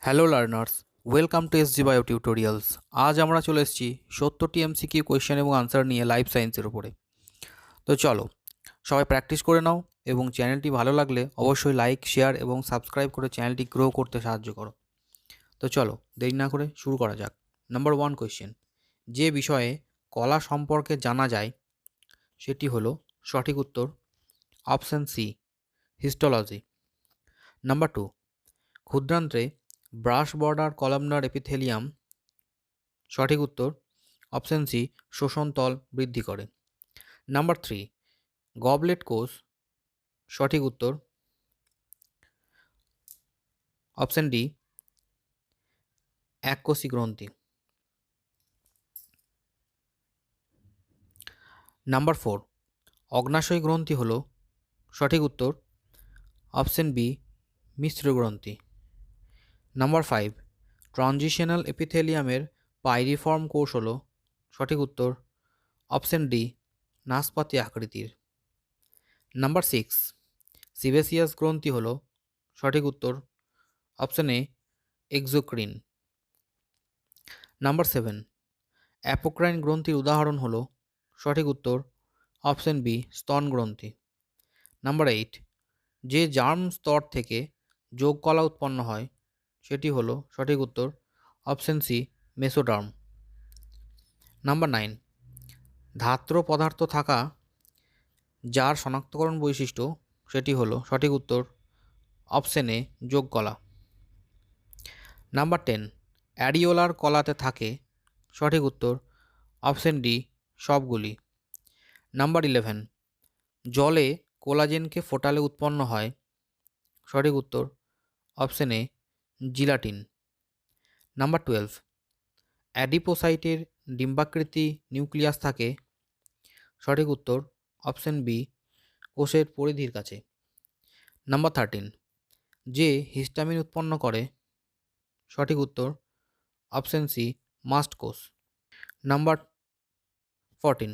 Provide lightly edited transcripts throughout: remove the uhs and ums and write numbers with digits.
Hello learners, welcome to SG bio tutorials. আজ আমরা চলে এসেছি 70টি এমসিকিউ কোয়েশ্চেন এবং আনসার নিয়ে লাইফ সায়েন্সের উপরে। তো চলো সবাই প্র্যাকটিস করে নাও এবং চ্যানেলটি ভালো লাগলে অবশ্যই লাইক, শেয়ার এবং সাবস্ক্রাইব করে চ্যানেলটি গ্রো করতে সাহায্য করো। তো চলো দেরি না করে শুরু করা যাক। নাম্বার 1 কোয়েশ্চেন, যে বিষয়ে কলা সম্পর্কে জানা যায় সেটি হলো সঠিক উত্তর অপশন সি, হিস্টোলজি। নাম্বার 2, ক্ষুদ্রান্ত্রে ব্রাশ বর্ডার কলামনার এপিথেলিয়াম, সঠিক উত্তর অপশন সি, শোষণ তল বৃদ্ধি করে। নাম্বার 3, গবলেট কোষ, সঠিক উত্তর অপশন ডি, এককোষী গ্রন্থি। নাম্বার 4, অগ্নাশয় গ্রন্থি হল, সঠিক উত্তর অপশন বি, মিশ্র গ্রন্থি। নাম্বার 5, ট্রানজিশনাল এপিথেলিয়ামের পাইরিফর্ম কোষ হল, সঠিক উত্তর অপশন ডি, নাসপাতি আকৃতির। নাম্বার 6, সিবেসিয়াস গ্রন্থি হল, সঠিক উত্তর অপশন এ, এক্সোক্রিন। নাম্বার 7, অ্যাপোক্রাইন গ্রন্থির উদাহরণ হল, সঠিক উত্তর অপশন বি, স্তন গ্রন্থি। নাম্বার 8, যে জার্ম স্তর থেকে যোগকলা উৎপন্ন হয় সেটি হল, সঠিক উত্তর অপশন সি, মেসোডার্ম। নাম্বার 9, ধাত্র পদার্থ থাকা যার শনাক্তকরণ বৈশিষ্ট্য সেটি হল, সঠিক উত্তর অপশন এ, যোগকলা। নাম্বার 10, অ্যারিওলার কলাতে থাকে, সঠিক উত্তর অপশন ডি, সবগুলি। নাম্বার 11, জলে কোলাজেনকে ফোটালে উৎপন্ন হয়, সঠিক উত্তর অপশন এ, জিলাটিন। নাম্বার 12, অ্যাডিপোসাইটের ডিম্বাকৃতি নিউক্লিয়াস থাকে, সঠিক উত্তর অপশন বি, কোষের পরিধির কাছে। নাম্বার 13, যে হিস্টামিন উৎপন্ন করে, সঠিক উত্তর অপশন সি, মাস্ট কোষ। নাম্বার 14,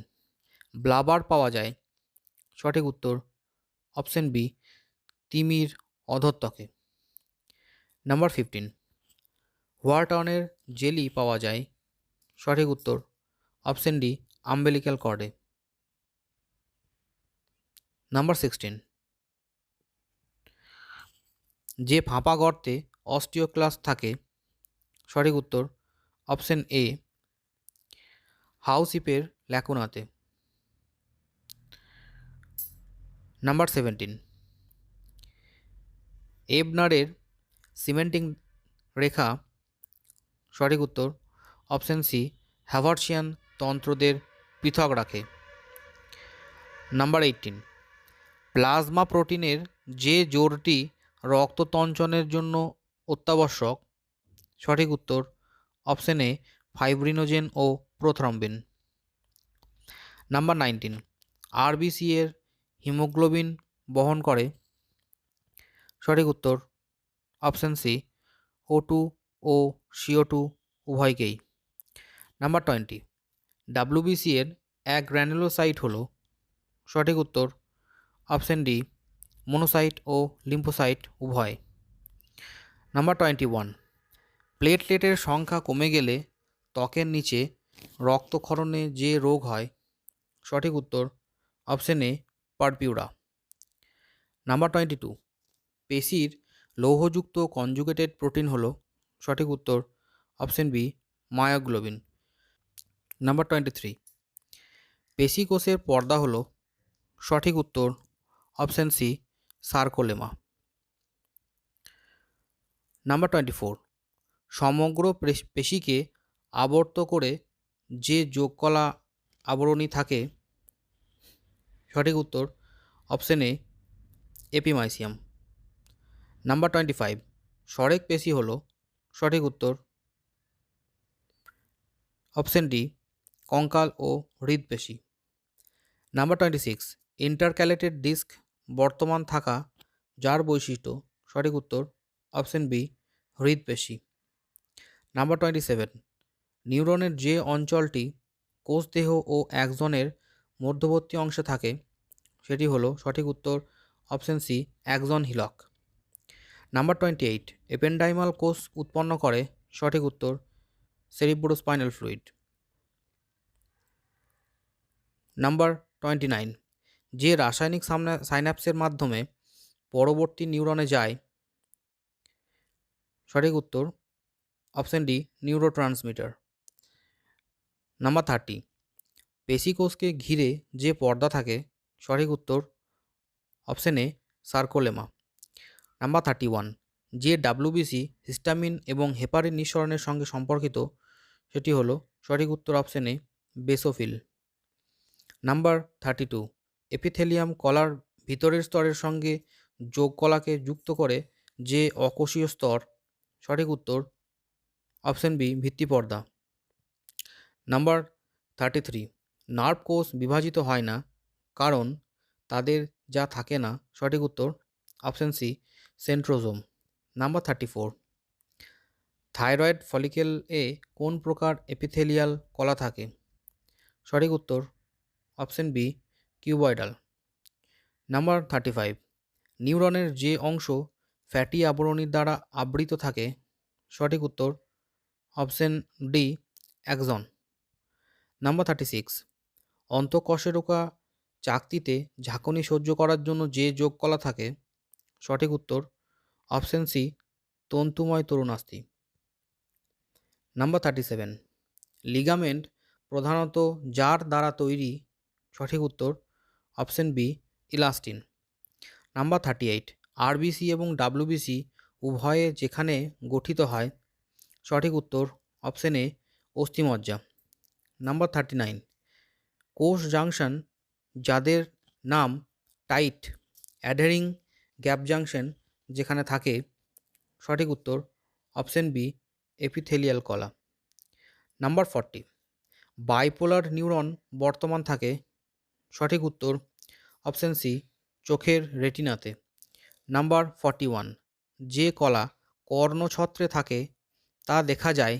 ব্লাবার পাওয়া যায়, সঠিক উত্তর অপশন বি, তিমির অধঃত্বকে। নাম্বার 15, হোয়ার্টনের জেলি পাওয়া যায়, সঠিক উত্তর অপশন ডি, আম্বেলিক্যাল কর্ডে। নাম্বার 16, যে ফাঁপা গর্তে অস্টিওক্লাস্ট থাকে, সঠিক উত্তর অপশন এ, হাউসিপের ল্যাকুনাতে। নাম্বার 17, এবনারের সিমেন্টিং রেখা, সঠিক উত্তর অপশন সি, হ্যাভার্সিয়ান তন্ত্রদের পৃথক রাখে। নাম্বার 18, প্লাজমা প্রোটিনের যে জোড়টি রক্ততঞ্চনের জন্য অত্যাবশ্যক, সঠিক উত্তর অপশন এ, ফাইব্রিনোজেন ও প্রোথ্রম্বিন। নাম্বার 19, আরবিসি এর হিমোগ্লোবিন বহন করে, সঠিক উত্তর অপশন সি, O2 ও CO2 উভয়কেই। নাম্বার 20, ডাব্লিউবিসি এর এক গ্র্যানুলোসাইট হল, সঠিক উত্তর অপশন ডি, মোনোসাইট ও লিম্ফোসাইট উভয়। নাম্বার 21, প্লেটলেটের সংখ্যা কমে গেলে ত্বকের নিচে রক্তক্ষরণে যে রোগ হয়, সঠিক উত্তর অপশন এ, পারপিউরা। নাম্বার 22, পেশির লৌহযুক্ত কনজুগেটেড প্রোটিন হল, সঠিক উত্তর অপশন বি, মায়োগ্লোবিন। নাম্বার 23, পেশি কোষের পর্দা হল, সঠিক উত্তর অপশন সি, সার্কোলেমা। নাম্বার 24, সমগ্র পেশিকে আবর্ত করে যে যোগকলা আবরণী থাকে, সঠিক উত্তর অপশন এ, এপিমাইসিয়াম। নাম্বার 25, সরেক পেশি হল, সঠিক উত্তর অপশন ডি, কঙ্কাল ও হৃদপেশি। নাম্বার 26, ইন্টারক্যালেটেড ডিস্ক বর্তমান থাকা যার বৈশিষ্ট্য, সঠিক উত্তর অপশন বি, হৃদপেশি। নাম্বার 27, নিউরনের যে অঞ্চলটি কোষদেহ ও অ্যাক্সনের মধ্যবর্তী অংশে থাকে, সেটি হলো, সঠিক উত্তর অপশন সি, অ্যাক্সন হিলক। নাম্বার 28, এপেন্ডাইমাল কোষ উৎপন্ন করে, সঠিক উত্তর সেরিব্রোস্পাইনাল ফ্লুইড। নাম্বার 29, যে রাসায়নিক সাইন্যাপসের মাধ্যমে পরবর্তী নিউরনে যায়, সঠিক উত্তর অপশন ডি নিউরোট্রান্সমিটার। নাম্বার 30, পেশিকোষকে ঘিরে যে পর্দা থাকে, সঠিক উত্তর অপশন এ সার্কোলেমা। নাম্বার 31, যে ডাব্লিউবিসি হিস্টামিন এবং হেপারিন নিঃসরণের সঙ্গে সম্পর্কিত, সেটি হলো সঠিক উত্তর option A basophil. Number 32, epithelium কলার ভিতরের স্তরের সঙ্গে যোগ কলাকে যুক্ত করে যে অকোষীয় স্তর, সঠিক উত্তর অপশন বি ভিত্তিপর্দা। নাম্বার 33, নার্ভ কোষ বিভাজিত হয় না কারণ তাদের যা থাকে না, সঠিক উত্তর option C centrosome. Number 34, thyroid follicle এ কোন প্রকার এপিথেলিয়াল কলা থাকে, সঠিক উত্তর অপশন বি কিউবয়েডাল। নাম্বার 35, নিউরনের যে অংশ ফ্যাটি আবরণীর দ্বারা আবৃত থাকে, সঠিক উত্তর অপশন ডি অ্যাক্সন। নাম্বার 36, অন্তঃকশেরুকা চাকতিতে ঝাঁকুনি সহ্য করার জন্য যে যোগ কলা থাকে, সঠিক উত্তর অপশন সি তন্তুময় তরুণাস্থি। নাম্বার 37, লিগামেন্ট প্রধানত যার দ্বারা তৈরি, সঠিক উত্তর option B elastin. Number 38, RBC এবং ডাব্লিউবিসি উভয়ে যেখানে গঠিত হয়, সঠিক উত্তর অপশন এ অস্থিমজ্জা। নাম্বার 39, কোষ জাংশন যাদের নাম টাইট অ্যাডহেরিং গ্যাপ জাংশন যেখানে থাকে, সঠিক উত্তর অপশন বি এপিথেলিয়াল কলা। নাম্বার 40, বাইপোলার নিউরন বর্তমান থাকে, সঠিক উত্তর অপশন সি চোখের রেটিনাতে। নাম্বার 41, যে কলা কর্ণছত্রে থাকে তা দেখা যায়,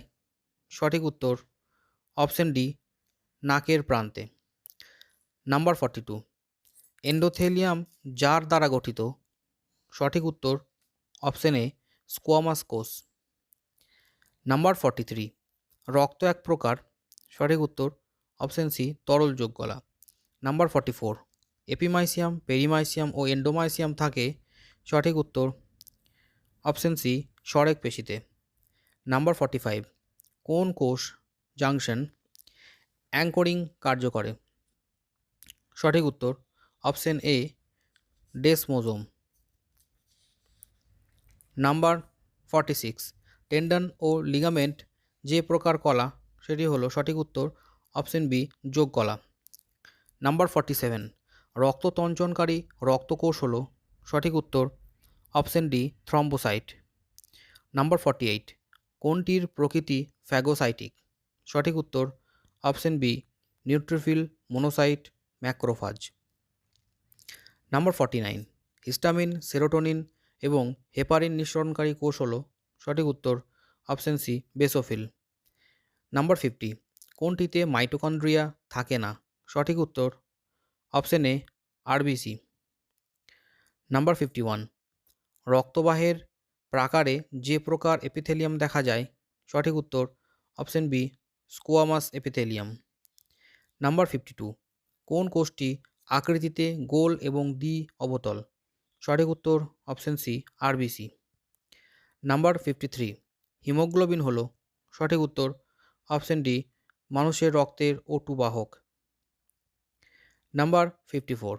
সঠিক উত্তর অপশন ডি নাকের প্রান্তে। নাম্বার 42, এন্ডোথেলিয়াম যার দ্বারা গঠিত, সঠিক উত্তর অপশন এ স্কোয়ামাস কোষ। নাম্বার 43, রক্ত এক প্রকার, সঠিক উত্তর অপশন সি তরল যোগ কলা। নাম্বার 44, এপিমাইসিয়াম পেরিমাইসিয়াম ও এন্ডোমাইসিয়াম থাকে, সঠিক উত্তর অপশন সি সরেক পেশিতে। নাম্বার 45, কোন কোষ জাংশন অ্যাঙ্করিং কার্য করে, সঠিক উত্তর option A desmosome. Number 46, tendon ও লিগামেন্ট যে প্রকার কলা, সেটি হলো সঠিক উত্তর অপশন বি যোগ কলা। নাম্বার 47, রক্ততঞ্চনকারী রক্তকোষ হলো, সঠিক উত্তর অপশন ডি থ্রম্বোসাইট। নাম্বার 48, কোনটির প্রকৃতি ফ্যাগোসাইটিক, সঠিক উত্তর option B neutrophil monocyte macrophage. Number 49, histamine serotonin এবং হেপারিন নিঃসরণকারী কোষ হলো, সঠিক উত্তর অপশন সি বেসোফিল। নাম্বার 50, কোনটিতে মাইটোকন্ড্রিয়া থাকে না, সঠিক উত্তর অপশন এ আরবিসি। নাম্বার 51, রক্তবাহের প্রাকারে যে প্রকার এপিথেলিয়াম দেখা যায়, সঠিক উত্তর option B squamous epithelium. Number 52, কোন কোষটি আকৃতিতে গোল এবং দ্বি অবতল, সঠিক উত্তর option C RBC. Number 53, hemoglobin হলো, সঠিক উত্তর অপশন ডি মানুষের রক্তের O2 বাহক। নাম্বার 54,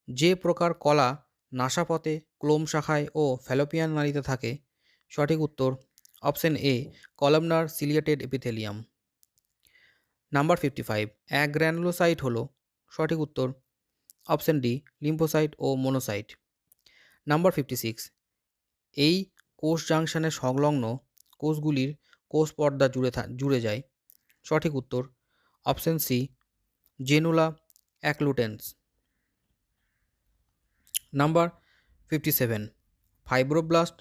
যে প্রকার কলা নাসাপথে ক্লোম শাখায় ও ফ্যালোপিয়ান নালীতে থাকে, সঠিক উত্তর অপশন এ columnar ciliated epithelium. Number 55, agranulocyte হলো, সঠিক উত্তর অপশন ডি লিম্ফোসাইট ও মোনোসাইট। নাম্বার 56, এই কোষ জাংশনের সংলগ্ন কোষগুলির কোষ পর্দা জুড়ে যায়, সঠিক উত্তর option C zonula occludens. Number 57, fibroblast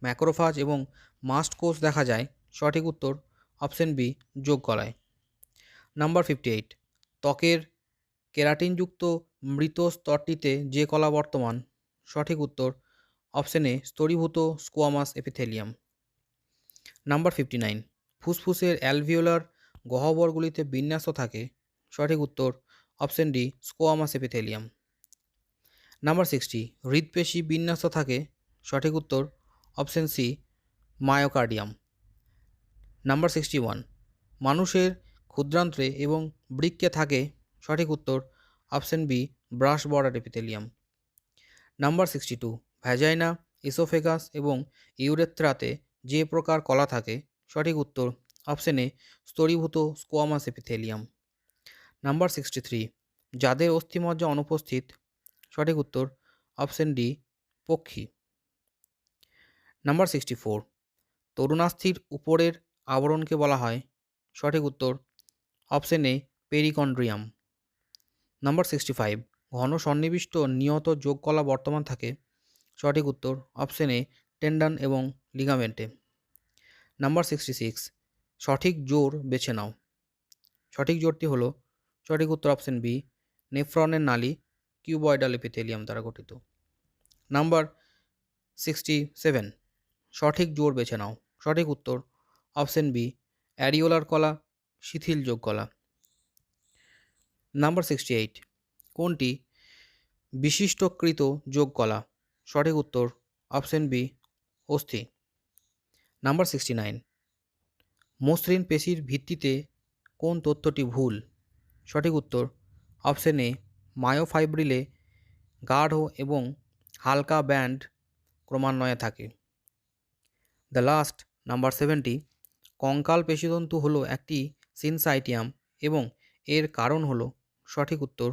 macrophage এবং মাস্ট কোষ দেখা যায়, সঠিক উত্তর অপশন বি যোগ কলায়। নাম্বার 58, ত্বকের কেরাটিনযুক্ত মৃত স্তরটিতে যে কলা বর্তমান, সঠিক উত্তর অপশন এ স্তরীভূত স্কোয়ামাস এপিথেলিয়াম। নাম্বার 59, ফুসফুসের অ্যালভিওলার গহ্বরগুলিতে বিন্যস্ত থাকে। সঠিক উত্তর option D squamous epithelium. Number 60, হৃদপেশি বিন্যস্ত থাকে। সঠিক উত্তর অপশন সি মায়োকার্ডিয়াম। নাম্বার 61, মানুষের ক্ষুদ্রান্ত্রে এবং বৃক্কে থাকে। সঠিক উত্তর option B brush border epithelium. Number 62, vagina, oesophagus এবং ইউরেথ্রাতে যে প্রকার কলা থাকে। সঠিক উত্তর অপশন এ স্তরীভূত স্কোয়ামাস এপিথেলিয়াম। নাম্বার 63, যাদের অস্থিমজ্জা অনুপস্থিত। সঠিক উত্তর অপশন ডি পক্ষী। নাম্বার 64, তরুণাস্থির উপরের আবরণকে বলা হয়। সঠিক উত্তর অপশন এ পেরিকন্ড্রিয়াম। নাম্বার 65, ঘন সন্নিবিষ্ট নিয়ত যোগকলা বর্তমান থাকে। সঠিক উত্তর অপশন এ টেন্ডন এবং লিগামেন্টে। নাম্বার 66, সঠিক জোর বেছে নাও। সঠিক জোরটি হলো সঠিক উত্তর অপশন বি নেফ্রনের নালী কিউবয়েডাল এপিথেলিয়াম দ্বারা গঠিত। নাম্বার 67, সঠিক জোর বেছে নাও। সঠিক উত্তর অপশন বি অ্যারিওলার কলা, শিথিল যোগ কলা। নাম্বার 68, কোনটি বিশিষ্টকৃত যোগ কলা। সঠিক উত্তর অপশন বি অস্থি। নাম্বার 69, মসৃণ পেশির ভিত্তিতে কোন তথ্যটি ভুল। সঠিক উত্তর অপশন এ মায়োফাইব্রিলে গাঢ় এবং হালকা ব্যান্ড ক্রমান্বয়ে থাকে। দ্য লাস্ট নাম্বার 70, কঙ্কাল পেশিতন্তু হলো একটি সিনসাইটিয়াম এবং এর কারণ হলো। সঠিক উত্তর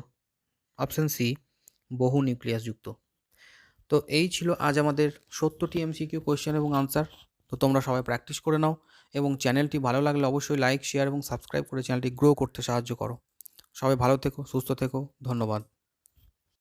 অপশন সি বহু নিউক্লিয়াসযুক্ত। তো এই ছিল আজ আমাদের 70টি এমসিকিউ কোয়েশ্চেন এবং আনসার। তো তোমরা সবাই প্র্যাকটিস করে নাও এবং চ্যানেলটি ভালো লাগলে অবশ্যই লাইক, শেয়ার এবং সাবস্ক্রাইব করে চ্যানেলটি গ্রো করতে সাহায্য করো। সবাই ভালো থেকো, সুস্থ থেকো, ধন্যবাদ।